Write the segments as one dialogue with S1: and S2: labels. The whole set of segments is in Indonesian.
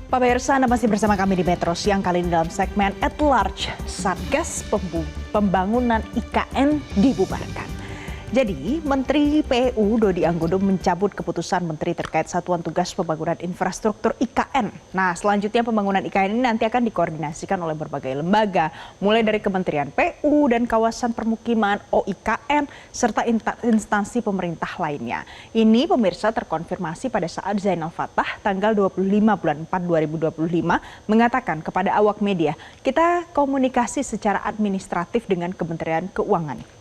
S1: Pemirsa, Anda masih bersama kami di Metro Siang kali ini dalam segmen At Large, Satgas Pembangunan IKN dibubarkan. Jadi, Menteri PU Dodi Anggodo mencabut keputusan Menteri terkait Satuan Tugas Pembangunan Infrastruktur IKN. Nah, selanjutnya pembangunan IKN ini nanti akan dikoordinasikan oleh berbagai lembaga, mulai dari Kementerian PU dan kawasan permukiman OIKN, serta instansi pemerintah lainnya. Ini pemirsa terkonfirmasi pada saat Zainal Fatah tanggal 25 bulan 4 2025 mengatakan kepada awak media, kita komunikasi secara administratif dengan Kementerian Keuangan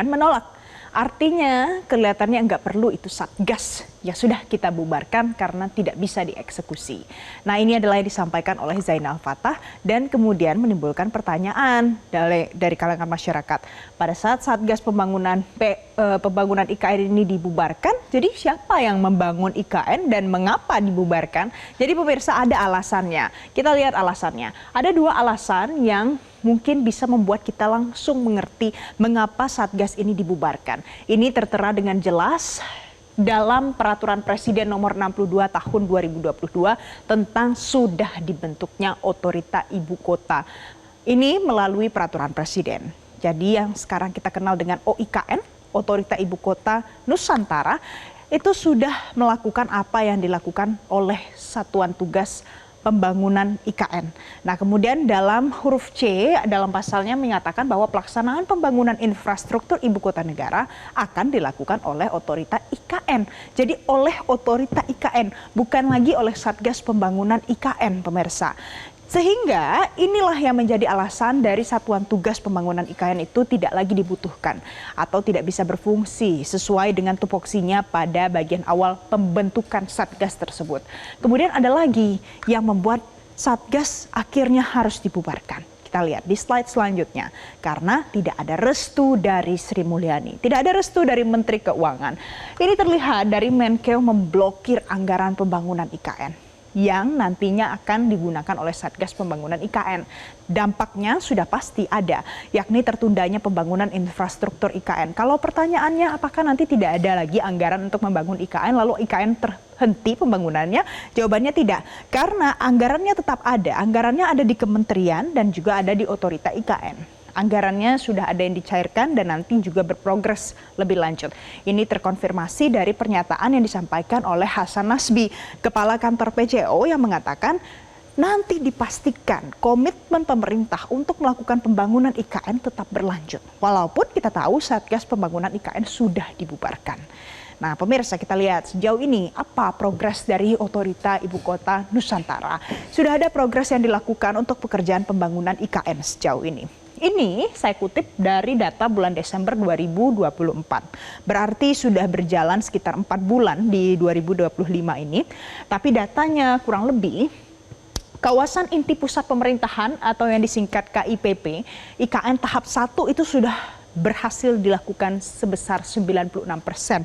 S1: menolak. Artinya kelihatannya nggak perlu itu Satgas, ya sudah kita bubarkan karena tidak bisa dieksekusi. Nah, ini adalah yang disampaikan oleh Zainal Fatah dan kemudian menimbulkan pertanyaan dari kalangan masyarakat. Pada saat Satgas Pembangunan IKN ini dibubarkan, jadi siapa yang membangun IKN dan mengapa dibubarkan? Jadi pemirsa, ada alasannya. Kita lihat alasannya. Ada dua alasan yang mungkin bisa membuat kita langsung mengerti mengapa Satgas ini dibubarkan. Ini tertera dengan jelas dalam Peraturan Presiden Nomor 62 Tahun 2022 tentang sudah dibentuknya Otorita Ibu Kota. Ini melalui Peraturan Presiden. Jadi yang sekarang kita kenal dengan OIKN, Otorita Ibu Kota Nusantara, itu sudah melakukan apa yang dilakukan oleh Satuan Tugas Pembangunan IKN. Nah, kemudian dalam huruf C dalam pasalnya menyatakan bahwa pelaksanaan pembangunan infrastruktur ibu kota negara akan dilakukan oleh Otorita IKN. Jadi oleh Otorita IKN, bukan lagi oleh Satgas Pembangunan IKN, pemirsa. Sehingga inilah yang menjadi alasan dari Satuan Tugas Pembangunan IKN itu tidak lagi dibutuhkan atau tidak bisa berfungsi sesuai dengan tupoksinya pada bagian awal pembentukan Satgas tersebut. Kemudian ada lagi yang membuat Satgas akhirnya harus dibubarkan. Kita lihat di slide selanjutnya, karena tidak ada restu dari Sri Mulyani, tidak ada restu dari Menteri Keuangan. Ini terlihat dari Menkeu memblokir anggaran pembangunan IKN yang nantinya akan digunakan oleh Satgas Pembangunan IKN. Dampaknya sudah pasti ada, yakni tertundanya pembangunan infrastruktur IKN. Kalau pertanyaannya apakah nanti tidak ada lagi anggaran untuk membangun IKN, lalu IKN terhenti pembangunannya? Jawabannya tidak, karena anggarannya tetap ada. Anggarannya ada di kementerian dan juga ada di Otorita IKN. Anggarannya sudah ada yang dicairkan dan nanti juga berprogres lebih lanjut. Ini terkonfirmasi dari pernyataan yang disampaikan oleh Hasan Nasbi, Kepala Kantor PJO, yang mengatakan nanti dipastikan komitmen pemerintah untuk melakukan pembangunan IKN tetap berlanjut. Walaupun kita tahu Satgas Pembangunan IKN sudah dibubarkan. Nah, pemirsa, kita lihat sejauh ini apa progres dari Otorita Ibu Kota Nusantara. Sudah ada progres yang dilakukan untuk pekerjaan pembangunan IKN sejauh ini. Ini saya kutip dari data bulan Desember 2024. Berarti sudah berjalan sekitar 4 bulan di 2025 ini. Tapi datanya kurang lebih kawasan inti pusat pemerintahan atau yang disingkat KIPP, IKN tahap 1 itu sudah berhasil dilakukan sebesar 96%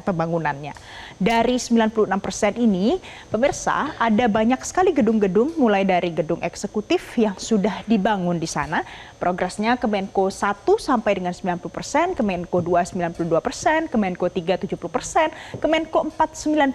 S1: pembangunannya. Dari 96% ini, pemirsa, ada banyak sekali gedung-gedung, mulai dari gedung eksekutif yang sudah dibangun di sana. Progresnya Kemenko 1 sampai dengan 90%, Kemenko 2 92%, Kemenko 3 70%, Kemenko 4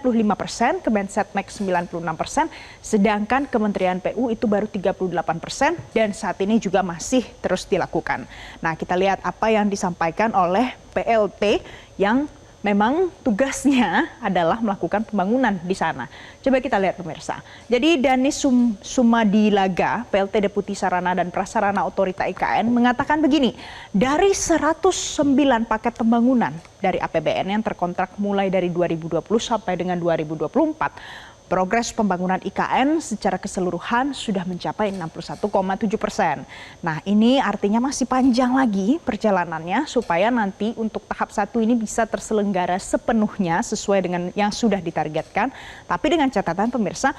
S1: 95%, Kemensetnek 96%, sedangkan Kementerian PU itu baru 38% dan saat ini juga masih terus dilakukan. Nah, kita lihat apa yang disampaikan oleh PLT yang memang tugasnya adalah melakukan pembangunan di sana. Coba kita lihat, pemirsa. Jadi Danis Sumadilaga, PLT Deputi Sarana dan Prasarana Otorita IKN, mengatakan begini, dari 109 paket pembangunan dari APBN yang terkontrak mulai dari 2020 sampai dengan 2024, progres pembangunan IKN secara keseluruhan sudah mencapai 61,7%. Nah, ini artinya masih panjang lagi perjalanannya supaya nanti untuk tahap 1 ini bisa terselenggara sepenuhnya sesuai dengan yang sudah ditargetkan. Tapi dengan catatan, pemirsa,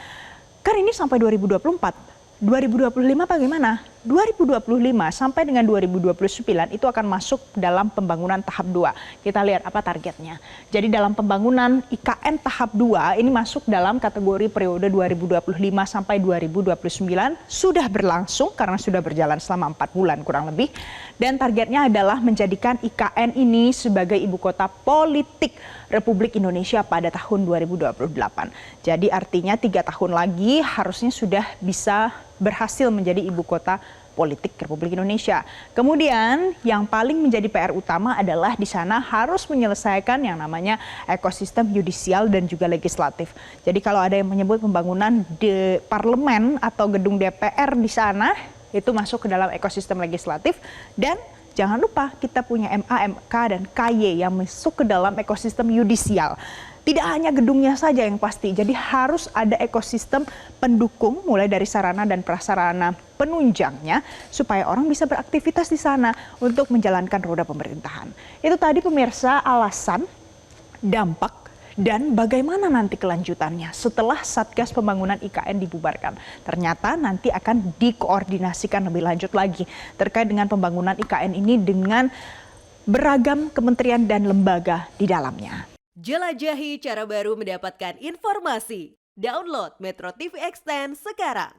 S1: kan ini sampai 2024. 2025 bagaimana? 2025 sampai dengan 2029 itu akan masuk dalam pembangunan tahap 2. Kita lihat apa targetnya. Jadi dalam pembangunan IKN tahap 2 ini masuk dalam kategori periode 2025 sampai 2029 sudah berlangsung karena sudah berjalan selama 4 bulan kurang lebih. Dan targetnya adalah menjadikan IKN ini sebagai ibu kota politik Republik Indonesia pada tahun 2028. Jadi artinya 3 tahun lagi harusnya sudah bisa berhasil menjadi ibu kota politik Republik Indonesia. Kemudian yang paling menjadi PR utama adalah di sana harus menyelesaikan yang namanya ekosistem yudisial dan juga legislatif. Jadi kalau ada yang menyebut pembangunan di parlemen atau gedung DPR di sana itu masuk ke dalam ekosistem legislatif, dan jangan lupa kita punya MA, MK, dan KY yang masuk ke dalam ekosistem yudisial. Tidak hanya gedungnya saja yang pasti, jadi harus ada ekosistem pendukung mulai dari sarana dan prasarana penunjangnya supaya orang bisa beraktivitas di sana untuk menjalankan roda pemerintahan. Itu tadi pemirsa alasan, dampak, dan bagaimana nanti kelanjutannya setelah Satgas Pembangunan IKN dibubarkan. Ternyata nanti akan dikoordinasikan lebih lanjut lagi terkait dengan pembangunan IKN ini dengan beragam kementerian dan lembaga di dalamnya.
S2: Jelajahi cara baru mendapatkan informasi. Download Metro TV Extend sekarang.